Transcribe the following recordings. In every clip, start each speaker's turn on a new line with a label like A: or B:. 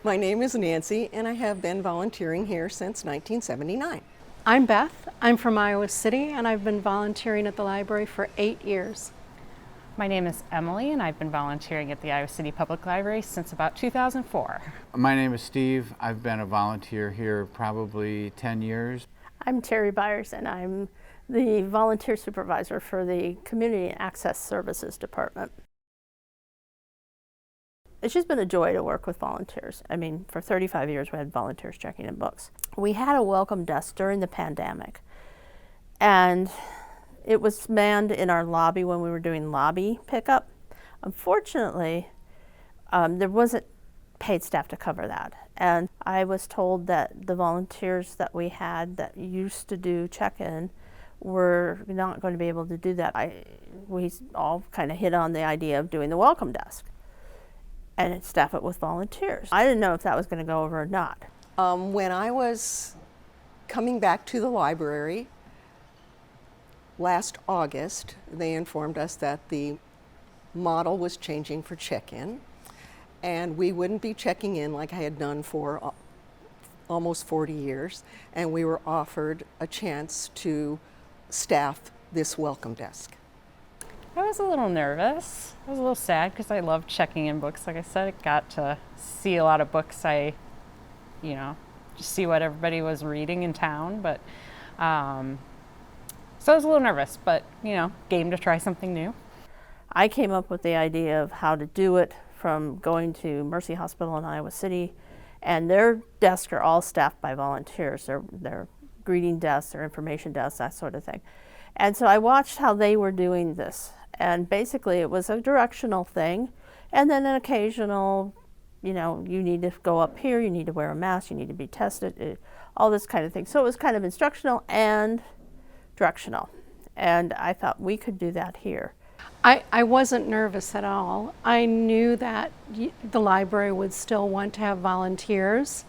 A: My name is Nancy, and I have been volunteering here since 1979.
B: I'm Beth. I'm from Iowa City, and I've been volunteering at the library for 8 years.
C: My name is Emily, and I've been volunteering at the Iowa City Public Library since about 2004.
D: My name is Steve. I've been a volunteer here probably 10 years.
E: I'm Terry Byers, and I'm the volunteer supervisor for the Community and Access Services Department. It's just been a joy to work with volunteers. I mean, for 35 years we had volunteers checking in books. We had a welcome desk during the pandemic, and it was manned in our lobby when we were doing lobby pickup. Unfortunately, there wasn't paid staff to cover that. And I was told that the volunteers that we had that used to do check-in were not going to be able to do that. We all kind of hit on the idea of doing the welcome desk and staff it with volunteers. I didn't know if that was going to go over or not.
A: When I was coming back to the library last August, they informed us that the model was changing for check-in, and we wouldn't be checking in like I had done for almost 40 years, and we were offered a chance to staff this welcome desk.
C: I was a little nervous. I was a little sad because I loved checking in books. Like I said, I got to see a lot of books. Just see what everybody was reading in town. But so I was a little nervous, but game to try something new.
E: I came up with the idea of how to do it from going to Mercy Hospital in Iowa City, and their desks are all staffed by volunteers. They're greeting desks, their information desks, that sort of thing. And so I watched how they were doing this, and basically it was a directional thing, and then an occasional, you need to go up here, you need to wear a mask, you need to be tested, all this kind of thing. So it was kind of instructional and directional, and I thought we could do that here.
B: I wasn't nervous at all. I knew that the library would still want to have volunteers,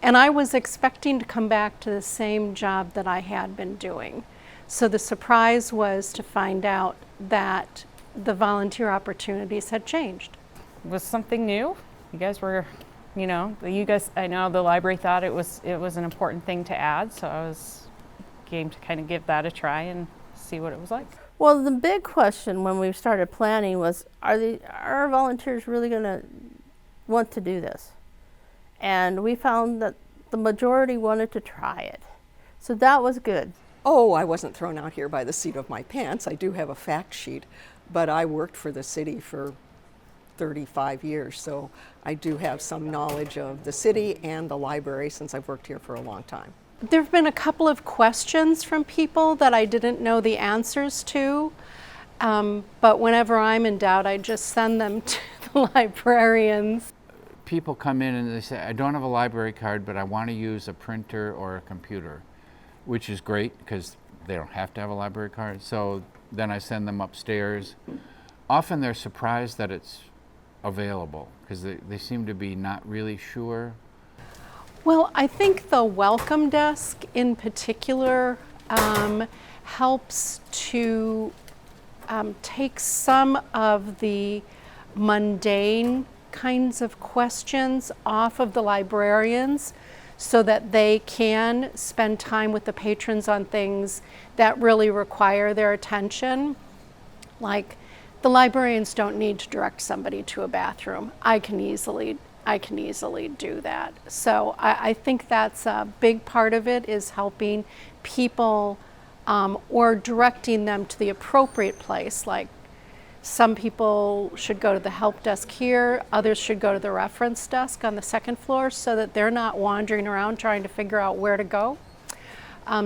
B: and I was expecting to come back to the same job that I had been doing. So the surprise was to find out that the volunteer opportunities had changed.
C: It was something new. You guys were, I know the library thought it was an important thing to add, so I was game to kind of give that a try and see what it was like.
E: Well, the big question when we started planning was, are our volunteers really going to want to do this? And we found that the majority wanted to try it. So that was good.
A: Oh, I wasn't thrown out here by the seat of my pants. I do have a fact sheet, but I worked for the city for 35 years, so I do have some knowledge of the city and the library since I've worked here for a long time.
B: There have been a couple of questions from people that I didn't know the answers to, but whenever I'm in doubt, I just send them to the librarians.
D: People come in and they say, I don't have a library card, but I want to use a printer or a computer, which is great because they don't have to have a library card. So then I send them upstairs. Often they're surprised that it's available because they seem to be not really sure.
B: Well, I think the welcome desk in particular helps to take some of the mundane kinds of questions off of the librarians so that they can spend time with the patrons on things that really require their attention. Like, the librarians don't need to direct somebody to a bathroom. I can easily do that. So I think that's a big part of it, is helping people or directing them to the appropriate place. Like, some people should go to the help desk here, others should go to the reference desk on the second floor so that they're not wandering around trying to figure out where to go.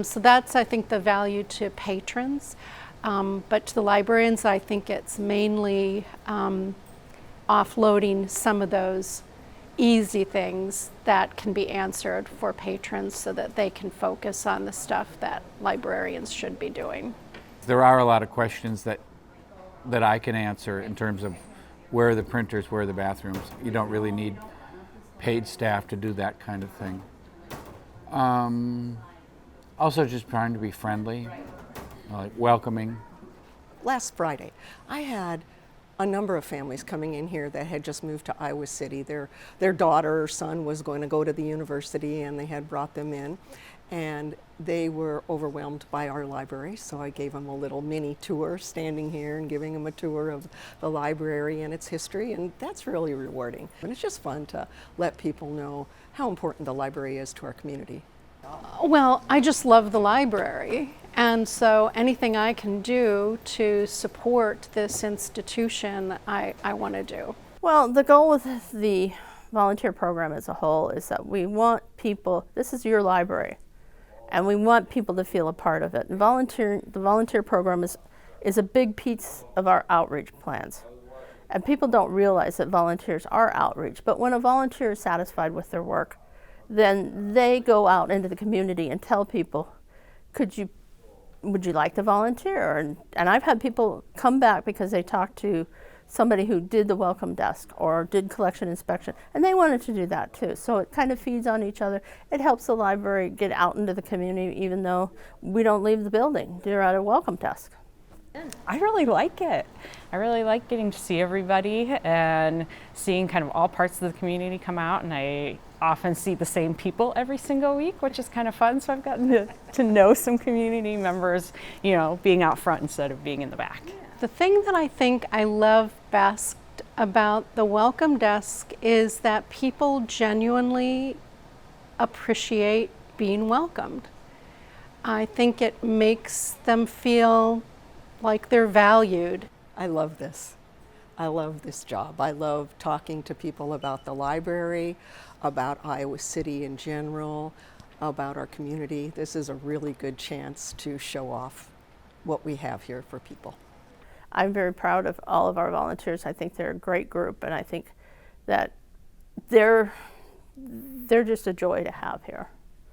B: So that's, I think, the value to patrons. But to the librarians, I think it's mainly offloading some of those easy things that can be answered for patrons so that they can focus on the stuff that librarians should be doing.
D: There are a lot of questions that I can answer in terms of where are the printers, where are the bathrooms. You don't really need paid staff to do that kind of thing. Also just trying to be friendly, like welcoming.
A: Last Friday, I had a number of families coming in here that had just moved to Iowa City. Their daughter or son was going to go to the university, and they had brought them in. And they were overwhelmed by our library, so I gave them a little mini tour, standing here and giving them a tour of the library and its history, and that's really rewarding. And it's just fun to let people know how important the library is to our community.
B: Well, I just love the library, and so anything I can do to support this institution, I want to do.
E: Well, the goal with the volunteer program as a whole is that we want people, this is your library, and we want people to feel a part of it. And the volunteer program is a big piece of our outreach plans. And people don't realize that volunteers are outreach, but when a volunteer is satisfied with their work, then they go out into the community and tell people, would you like to volunteer? And I've had people come back because they talked to somebody who did the welcome desk or did collection inspection, and they wanted to do that too. So it kind of feeds on each other. It helps the library get out into the community even though we don't leave the building. They're at a welcome desk.
C: I really like it. I really like getting to see everybody and seeing kind of all parts of the community come out, and I often see the same people every single week, which is kind of fun. So I've gotten to know some community members, you know, being out front instead of being in the back.
B: The thing that I think I love best about the welcome desk is that people genuinely appreciate being welcomed. I think it makes them feel like they're valued.
A: I love this. I love this job. I love talking to people about the library, about Iowa City in general, about our community. This is a really good chance to show off what we have here for people.
E: I'm very proud of all of our volunteers. I think they're a great group, and I think that they're just a joy to have here.